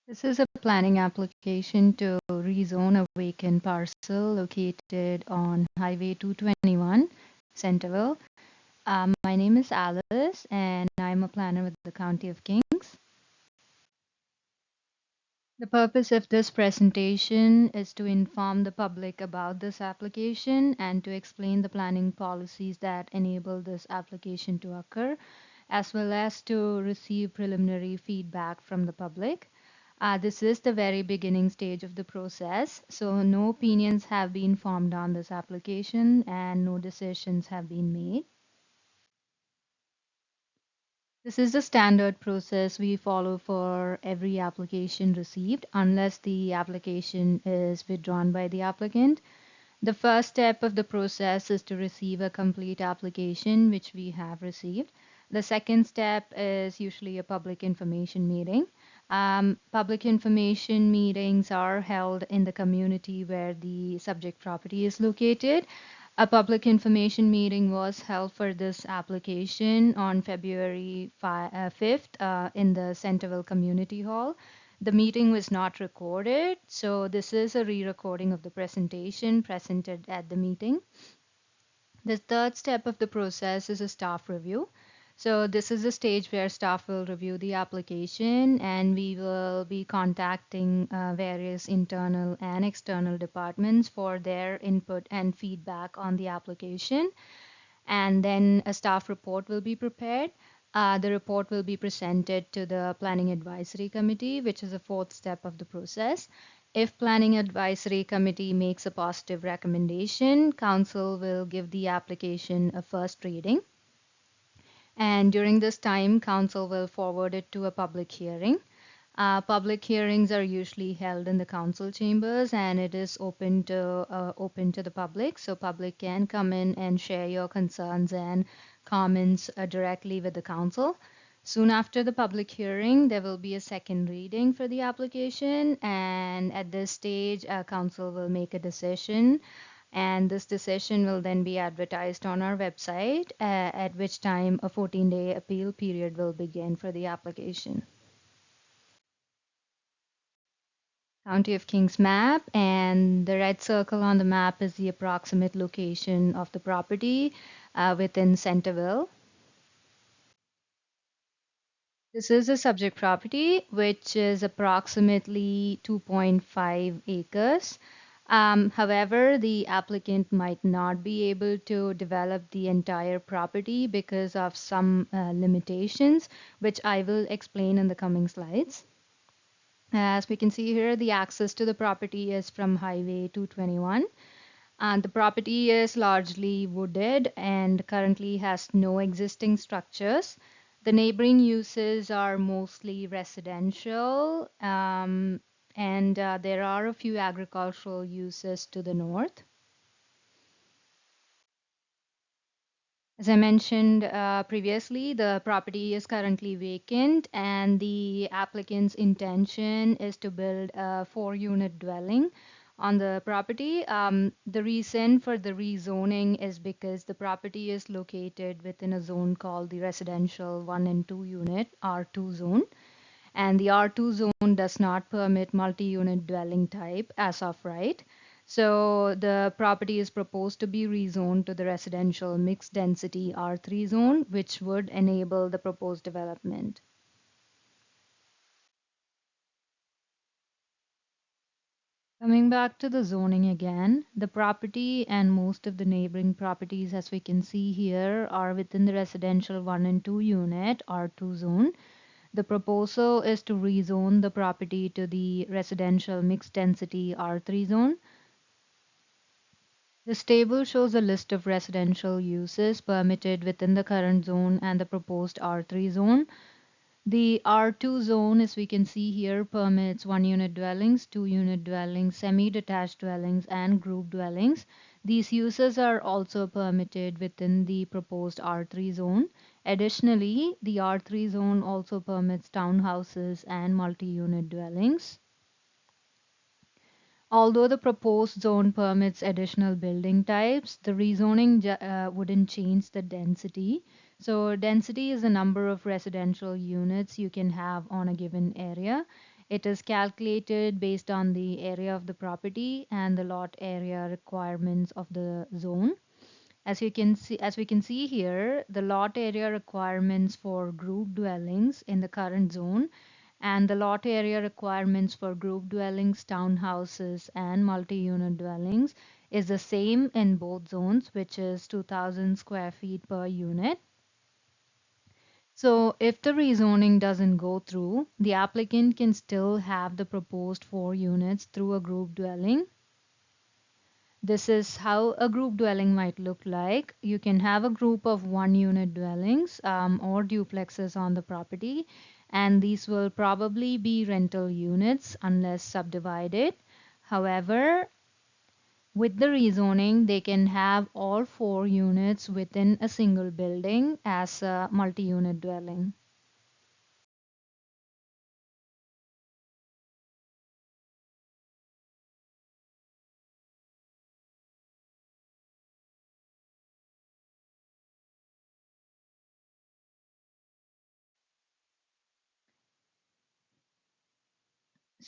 This is a planning application to rezone a vacant parcel located on Highway 221, Centerville. My name is Alice, and I'm a planner with the County of Kings. The purpose of this presentation is to inform the public about this application and to explain the planning policies that enable this application to occur, as well as to receive preliminary feedback from the public. This is the very beginning stage of the process, so no opinions have been formed on this application and no decisions have been made. This is the standard process we follow for every application received, unless the application is withdrawn by the applicant. The first step of the process is to receive a complete application, which we have received. The second step is usually a public information meeting. Public information meetings are held in the community where the subject property is located. A public information meeting was held for this application on February 5th in the Centerville Community Hall. The meeting was not recorded, so this is a re-recording of the presentation presented at the meeting. The third step of the process is a staff review. So this is the stage where staff will review the application and we will be contacting various internal and external departments for their input and feedback on the application. And then a staff report will be prepared. The report will be presented to the Planning Advisory Committee, which is the fourth step of the process. If Planning Advisory Committee makes a positive recommendation, Council will give the application a first reading. And during this time, Council will forward it to a public hearing. Public hearings are usually held in the council chambers and it is open to the public, so public can come in and share your concerns and comments directly with the council. Soon after the public hearing, there will be a second reading for the application, and at this stage, council will make a decision, and this decision will then be advertised on our website, at which time a 14-day appeal period will begin for the application. County of Kings map, and the red circle on the map is the approximate location of the property within Centerville. This is a subject property, which is approximately 2.5 acres. However, the applicant might not be able to develop the entire property because of some limitations, which I will explain in the coming slides. As we can see here, the access to the property is from Highway 221. And the property is largely wooded and currently has no existing structures. The neighboring uses are mostly residential, and there are a few agricultural uses to the north. As I mentioned previously, the property is currently vacant, and the applicant's intention is to build a 4-unit dwelling on the property. The reason for the rezoning is because the property is located within a zone called the residential 1 and 2 unit R2 zone. And the R2 zone does not permit multi-unit dwelling type as of right. So the property is proposed to be rezoned to the residential mixed density R3 zone, which would enable the proposed development. Coming back to the zoning again, the property and most of the neighboring properties, as we can see here, are within the residential 1 and 2 unit R2 zone. The proposal is to rezone the property to the residential mixed density R3 zone. This table shows a list of residential uses permitted within the current zone and the proposed R3 zone. The R2 zone, as we can see here, permits 1-unit dwellings, 2-unit dwellings, semi-detached dwellings, and group dwellings. These uses are also permitted within the proposed R3 zone. Additionally, the R3 zone also permits townhouses and multi-unit dwellings. Although the proposed zone permits additional building types, the rezoning wouldn't change the density. So density is the number of residential units you can have on a given area. It is calculated based on the area of the property and the lot area requirements of the zone. As we can see here, the lot area requirements for group dwellings in the current zone and the lot area requirements for group dwellings, townhouses, and multi-unit dwellings is the same in both zones, which is 2000 square feet per unit. So if the rezoning doesn't go through, the applicant can still have the proposed 4 units through a group dwelling. This is how a group dwelling might look like. You can have a group of 1 unit dwellings or duplexes on the property, and these will probably be rental units unless subdivided. However, with the rezoning, they can have all 4 units within a single building as a multi unit dwelling.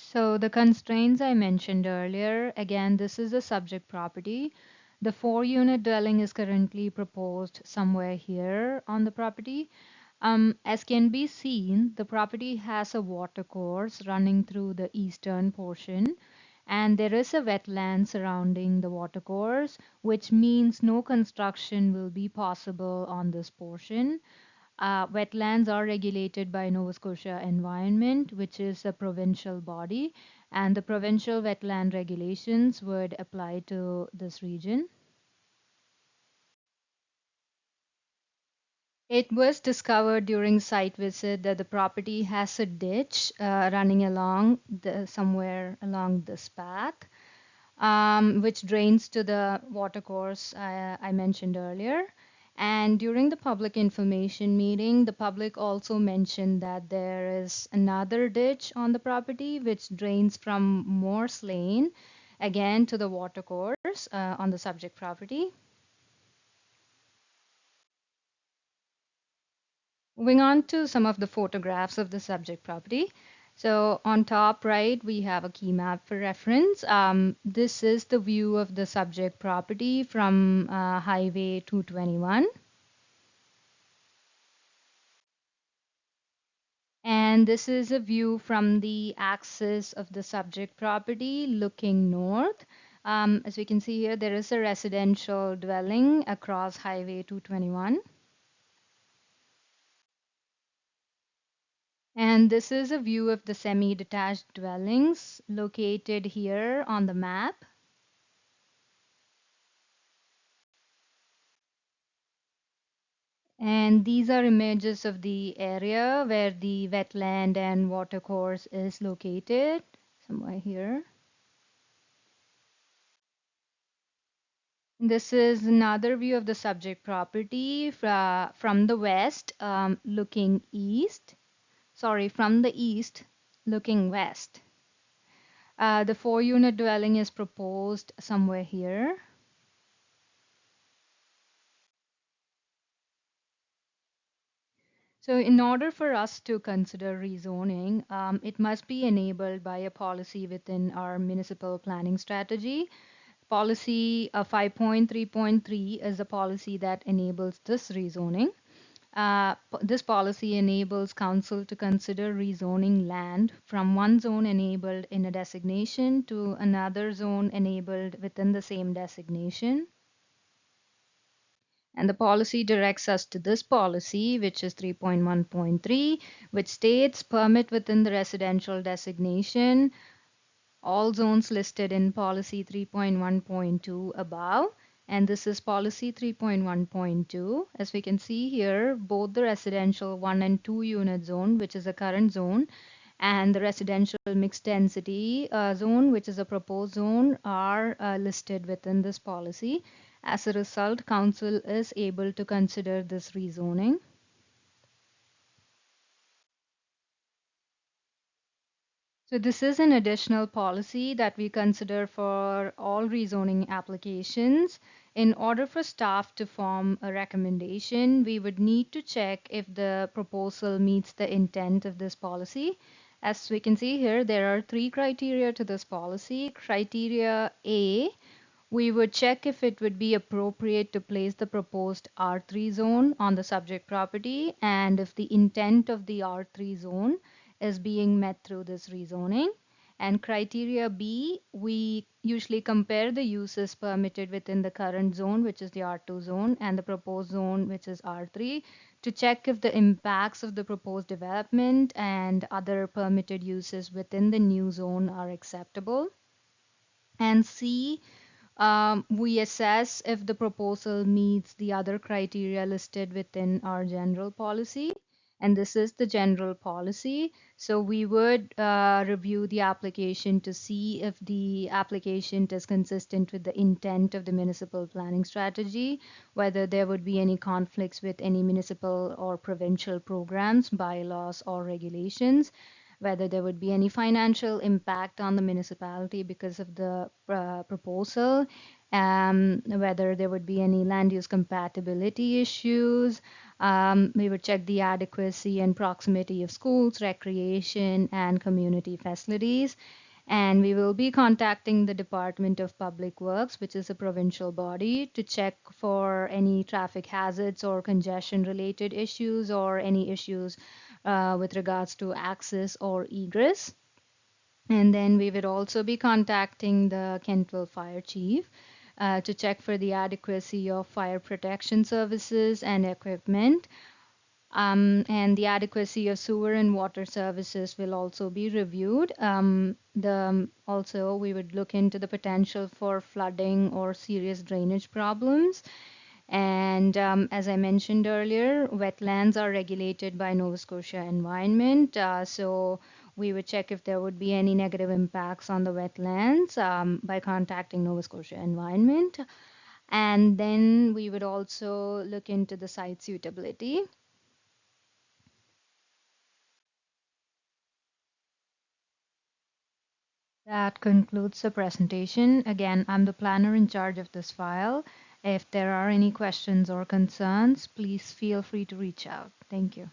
So the constraints I mentioned earlier, again, this is a subject property. The 4 unit dwelling is currently proposed somewhere here on the property. As can be seen, the property has a water course running through the eastern portion, and there is a wetland surrounding the water course, which means no construction will be possible on this portion. Wetlands are regulated by Nova Scotia Environment, which is a provincial body, and the provincial wetland regulations would apply to this region. It was discovered during site visit that the property has a ditch running along somewhere along this path, which drains to the watercourse I mentioned earlier. And during the public information meeting, the public also mentioned that there is another ditch on the property which drains from Morse Lane again to the watercourse on the subject property. Moving on to some of the photographs of the subject property. So on top right, we have a key map for reference. This is the view of the subject property from Highway 221. And this is a view from the axis of the subject property looking north. As we can see here, there is a residential dwelling across Highway 221. And this is a view of the semi-detached dwellings located here on the map. And these are images of the area where the wetland and watercourse is located, somewhere here. This is another view of the subject property from the west, looking east. Sorry, from the east, looking west. The 4 unit dwelling is proposed somewhere here. So in order for us to consider rezoning, it must be enabled by a policy within our municipal planning strategy. Policy 5.3.3 is a policy that enables this rezoning. This policy enables council to consider rezoning land from one zone enabled in a designation to another zone enabled within the same designation. And the policy directs us to this policy, which is 3.1.3, which states permit within the residential designation all zones listed in policy 3.1.2 above. And this is policy 3.1.2. As we can see here, both the residential 1 and 2 unit zone, which is a current zone, and the residential mixed density zone, which is a proposed zone, are listed within this policy. As a result, council is able to consider this rezoning. So this is an additional policy that we consider for all rezoning applications. In order for staff to form a recommendation, we would need to check if the proposal meets the intent of this policy. As we can see here, there are three criteria to this policy. Criteria A, we would check if it would be appropriate to place the proposed R3 zone on the subject property and if the intent of the R3 zone is being met through this rezoning. And criteria B, we usually compare the uses permitted within the current zone, which is the R2 zone, and the proposed zone, which is R3, to check if the impacts of the proposed development and other permitted uses within the new zone are acceptable. And C, we assess if the proposal meets the other criteria listed within our general policy. And this is the general policy. So we would review the application to see if the application is consistent with the intent of the municipal planning strategy, whether there would be any conflicts with any municipal or provincial programs, bylaws, or regulations, whether there would be any financial impact on the municipality because of the proposal, whether there would be any land use compatibility issues. We would check the adequacy and proximity of schools, recreation, and community facilities. And we will be contacting the Department of Public Works, which is a provincial body, to check for any traffic hazards or congestion related issues or any issues with regards to access or egress. And then we would also be contacting the Kentville Fire Chief to check for the adequacy of fire protection services and equipment. And the adequacy of sewer and water services will also be reviewed. Also, we would look into the potential for flooding or serious drainage problems. And as I mentioned earlier, wetlands are regulated by Nova Scotia Environment. So we would check if there would be any negative impacts on the wetlands by contacting Nova Scotia Environment. And then we would also look into the site suitability. That concludes the presentation. Again, I'm the planner in charge of this file. If there are any questions or concerns, please feel free to reach out. Thank you.